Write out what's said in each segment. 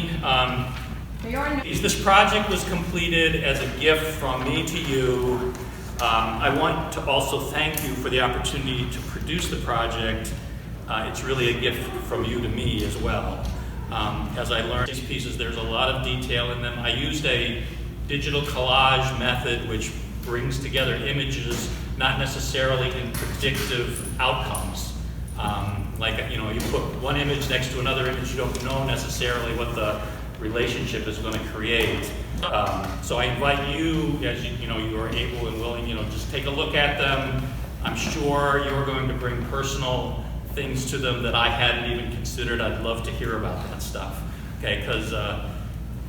me. This project was completed as a gift from me to you. I want to also thank you for the opportunity to produce the project. It's really a gift from you to me as well. As I learned these pieces, there's a lot of detail in them. I used a digital collage method which brings together images, not necessarily in predictive outcomes. Like, you know, you put one image next to another image, you don't know necessarily what the relationship is going to create. So I invite you, as you are able and willing, just take a look at them. I'm sure you're going to bring personal things to them that I hadn't even considered. I'd love to hear about that stuff. Okay, because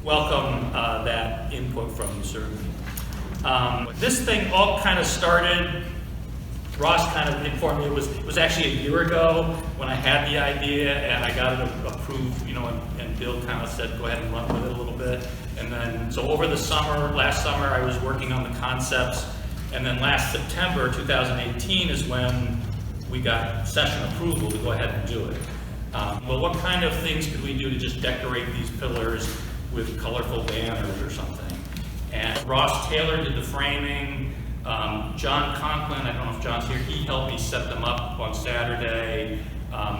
welcome that input from you, certainly. This thing all kind of started, Ross kind of informed me, it was actually a year ago when I had the idea and I got it approved, and Bill kind of said, go ahead and run with it a little bit. And then, so over the summer, last summer, I was working on the concepts, and then last September 2018 is when we got session approval to go ahead and do it. Well, what kind of things could we do to just decorate these pillars with colorful banners or something? And Ross Taylor did the framing. John Conklin, I don't know if John's here, he helped me set them up on Saturday.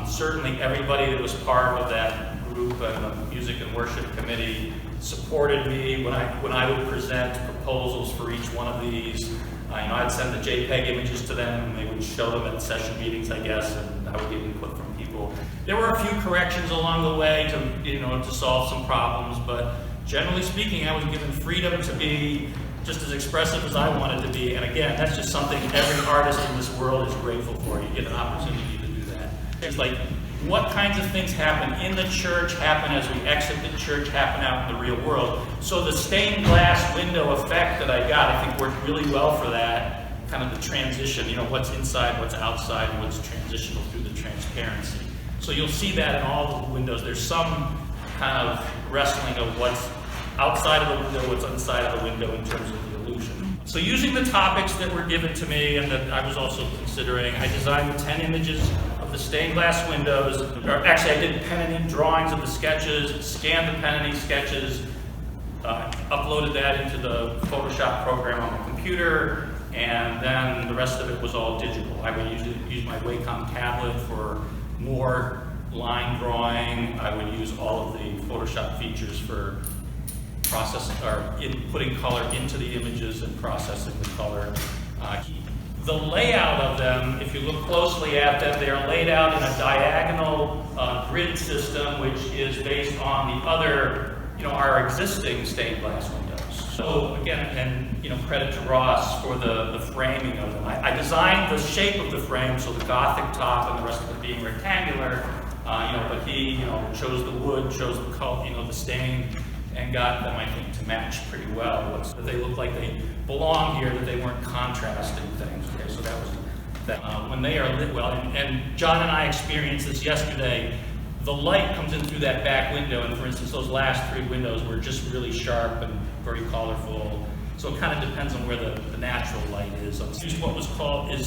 Certainly everybody that was part of that group and the music and worship committee supported me when I would present proposals for each one of these. I'd send the JPEG images to them and they would show them at session meetings, I guess, and I would get input from people. There were a few corrections along the way to solve some problems, but generally speaking, I was given freedom to be just as expressive as I wanted to be. And again, that's just something every artist in this world is grateful for. You get an opportunity to do that. It's like, what kinds of things happen in the church happen as we exit the church, happen out in the real world. So the stained glass window effect that I got, I think worked really well for that, kind of the transition, what's inside, what's outside, and what's transitional through the transparency. So you'll see that in all the windows. There's some kind of wrestling of what's outside of the window, what's inside of the window in terms of the illusion. So using the topics that were given to me and that I was also considering, I designed 10 images of the stained glass windows. Or actually, I did pen and ink drawings of the sketches, scanned the pen and ink sketches, uploaded that into the Photoshop program on the computer, and then the rest of it was all digital. I would use my Wacom tablet for more line drawing. I would use all of the Photoshop features for putting color into the images and processing the color. The layout of them, if you look closely at them, they are laid out in a diagonal grid system, which is based on the other, our existing stained glass windows. So again, and credit to Ross for the framing of them. I designed the shape of the frame, so the Gothic top and the rest of it being rectangular. But he, chose the wood, chose the color, the stain, and got them, I think, to match pretty well. So they look like they belong here, that they weren't contrasting things. Okay, so that was that. When they are lit well, and John and I experienced this yesterday, the light comes in through that back window, and for instance, those last 3 windows were just really sharp and very colorful. So it kind of depends on where the natural light is. So it's what is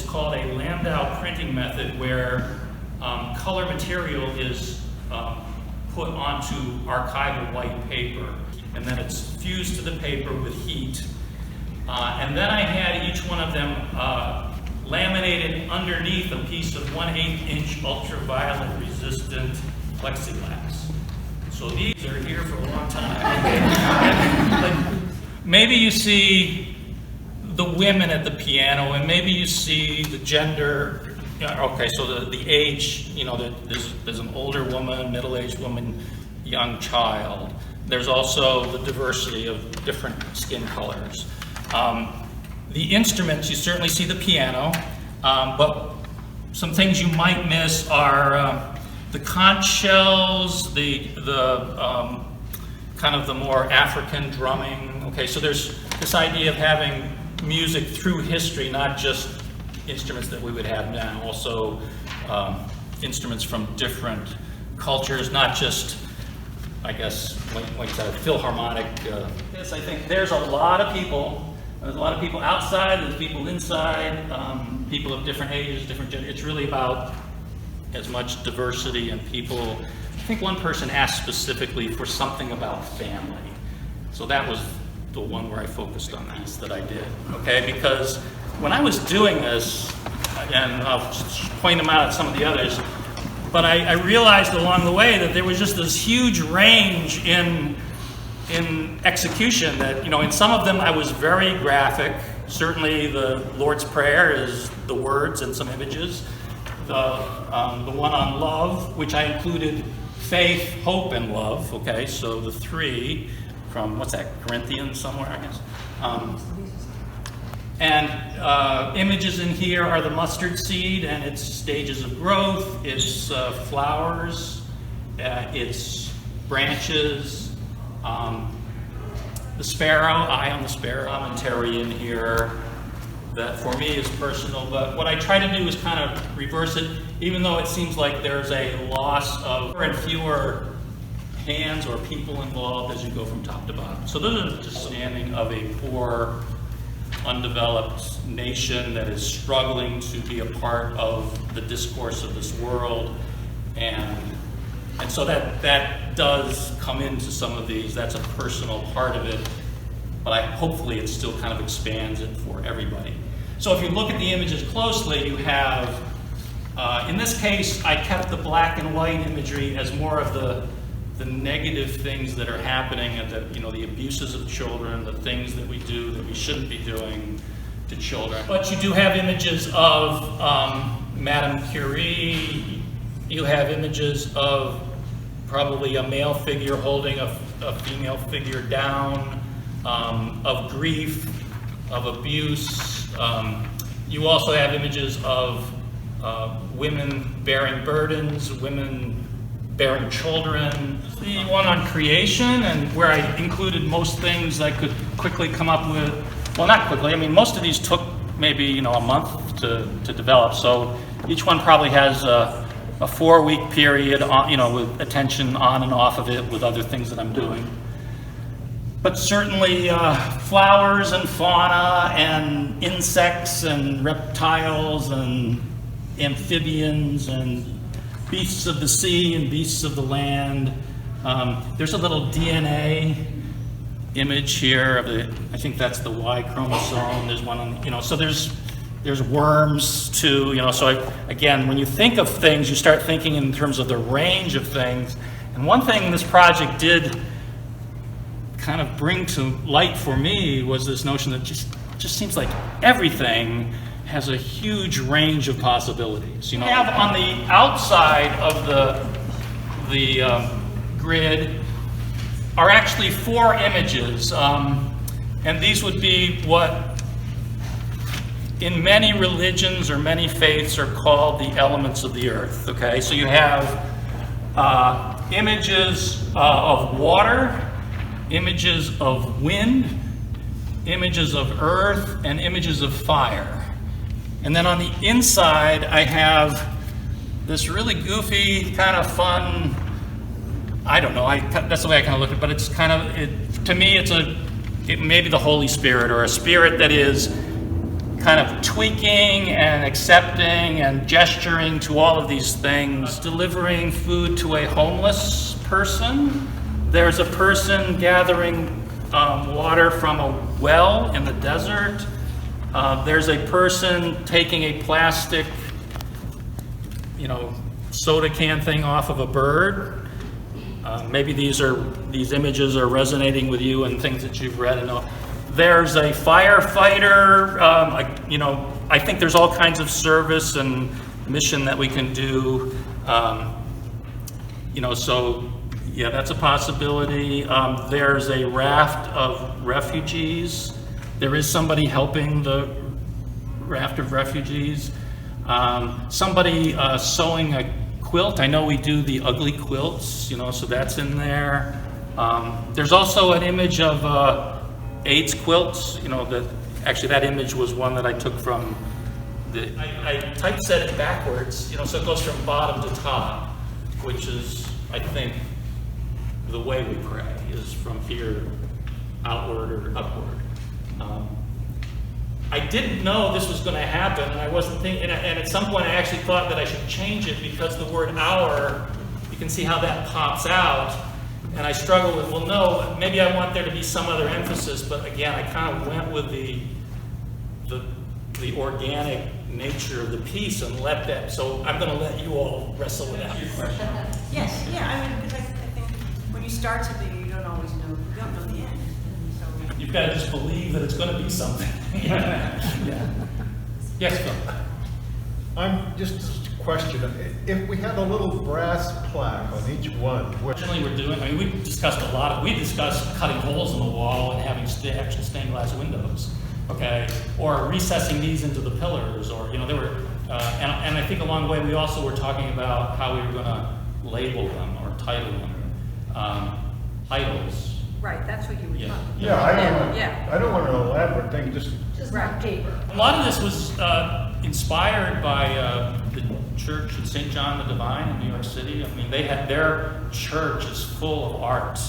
called a Landau printing method, where color material is put onto archival white paper, and then it's fused to the paper with heat. And then I had each one of them laminated underneath a piece of 1/8-inch ultraviolet resistant plexiglass. So these are here for a long time. Maybe you see the women at the piano, and maybe you see the gender. Okay, so the age, there's an older woman, middle-aged woman, young child. There's also the diversity of different skin colors. The instruments, you certainly see the piano, but some things you might miss are the conch shells, the kind of the more African drumming. Okay, so there's this idea of having music through history, not just instruments that we would have now, also instruments from different cultures, not just, I guess, like a philharmonic. Yes, I think there's a lot of people. There's a lot of people outside, there's people inside, people of different ages, different genders. It's really about as much diversity and people think one person asked specifically for something about family. So that was the one where I focused on this that I did, okay? Because when I was doing this, and I'll point them out at some of the others, but I realized along the way that there was just this huge range in execution that, you know, in some of them I was very graphic. Certainly the Lord's Prayer is the words and some images. The one on love, which I included faith, hope, and love, okay? So the three from, what's that, Corinthians somewhere, I guess. Images in here are the mustard seed and its stages of growth, its flowers, its branches, the sparrow, eye on the sparrow, commentary in here that for me is personal, but what I try to do is kind of reverse it, even though it seems like there's a loss of fewer and fewer hands or people involved as you go from top to bottom. So this is just standing of a poor, undeveloped nation that is struggling to be a part of the discourse of this world, and so that does come into some of these. That's a personal part of it, but hopefully it still kind of expands it for everybody. So if you look at the images closely, you have, in this case, I kept the black and white imagery as more of the negative things that are happening, and the abuses of children, the things that we do that we shouldn't be doing to children. But you do have images of Madame Curie. You have images of probably a male figure holding a female figure down, of grief, of abuse. You also have images of women bearing burdens, women bearing children. The one on creation, and where I included most things I could quickly come up with. Well, not quickly, I mean, most of these took maybe, a month to develop, so each one probably has a 4-week period, with attention on and off of it with other things that I'm doing. But certainly flowers and fauna and insects and reptiles and amphibians and beasts of the sea and beasts of the land. There's a little DNA image here of I think that's the Y chromosome. There's one on, so there's worms too, so again, when you think of things, you start thinking in terms of the range of things. And one thing this project did kind of bring to light for me was this notion that just seems like everything has a huge range of possibilities. You have on the outside of the grid are actually 4 images, and these would be what in many religions or many faiths are called the elements of the earth, okay? So you have images of water, images of wind, images of earth, and images of fire. And then on the inside, I have this really goofy, kind of fun, I don't know, that's the way I kind of look at it, but it's kind of, to me, it may be the Holy Spirit, or a spirit that is kind of tweaking and accepting and gesturing to all of these things, delivering food to a homeless person. There's a person gathering water from a well in the desert. There's a person taking a plastic, soda can thing off of a bird. Maybe these images are resonating with you and things that you've read and know. There's a firefighter. I think there's all kinds of service and mission that we can do. So yeah, that's a possibility. There's a raft of refugees. There is somebody helping the raft of refugees. Somebody sewing a quilt. I know we do the ugly quilts, so that's in there. There's also an image of AIDS quilts, that image was one that I took from I typeset it backwards, so it goes from bottom to top, which is, I think, the way we pray, is from here outward or upward. I didn't know this was going to happen, and I wasn't thinking, and at some point I actually thought that I should change it because the word "our" you can see how that pops out. And I struggle with, well, no, maybe I want there to be some other emphasis, but again, I kind of went with the organic nature of the piece and let that, so I'm going to let you all wrestle with that. Yes, yeah, I mean, because I think when you start something, you don't always know, you don't know the end. And so You've got to just believe that it's going to be something. Yeah. Yes, Phil? I'm just a question. If we had a little brass plaque on each one, Originally, we're doing, I mean, we discussed we discussed cutting holes in the wall and having actual stained glass windows, okay? Or recessing these into the pillars, or, there were, and I think along the way, we also were talking about how we were going to label them or title them. Titles. right, that's what you were talking about. yeah, I don't want an elaborate thing, just Right, paper. A lot of this was inspired by the church of St. John the Divine in New York City. I mean, their church is full of art.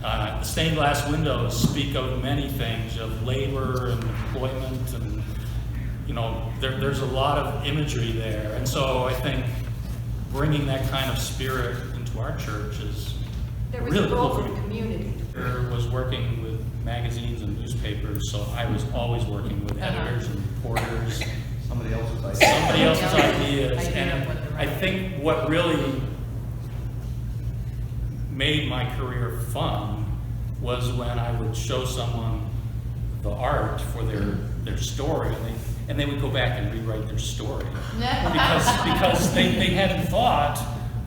The stained glass windows speak of many things, of labor and employment, and there's a lot of imagery there. And so I think bringing that kind of spirit into our church is There was really a goal cool. for the community. I was working with magazines and newspapers, so I was always working with editors and reporters. somebody else's idea. Somebody else's ideas, and I think what really made my career fun was when I would show someone the art for their story, and they would go back and rewrite their story because they hadn't thought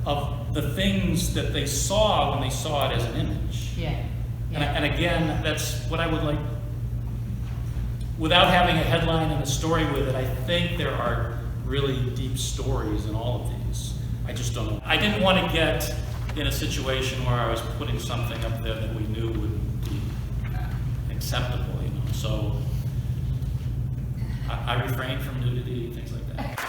of the things that they saw when they saw it as an image. Yeah. And again, that's what I would like. Without having a headline and a story with it, I think there are really deep stories in all of these. I just don't know. I didn't want to get in a situation where I was putting something up there that we knew would be acceptable, So I refrained from nudity, things like that.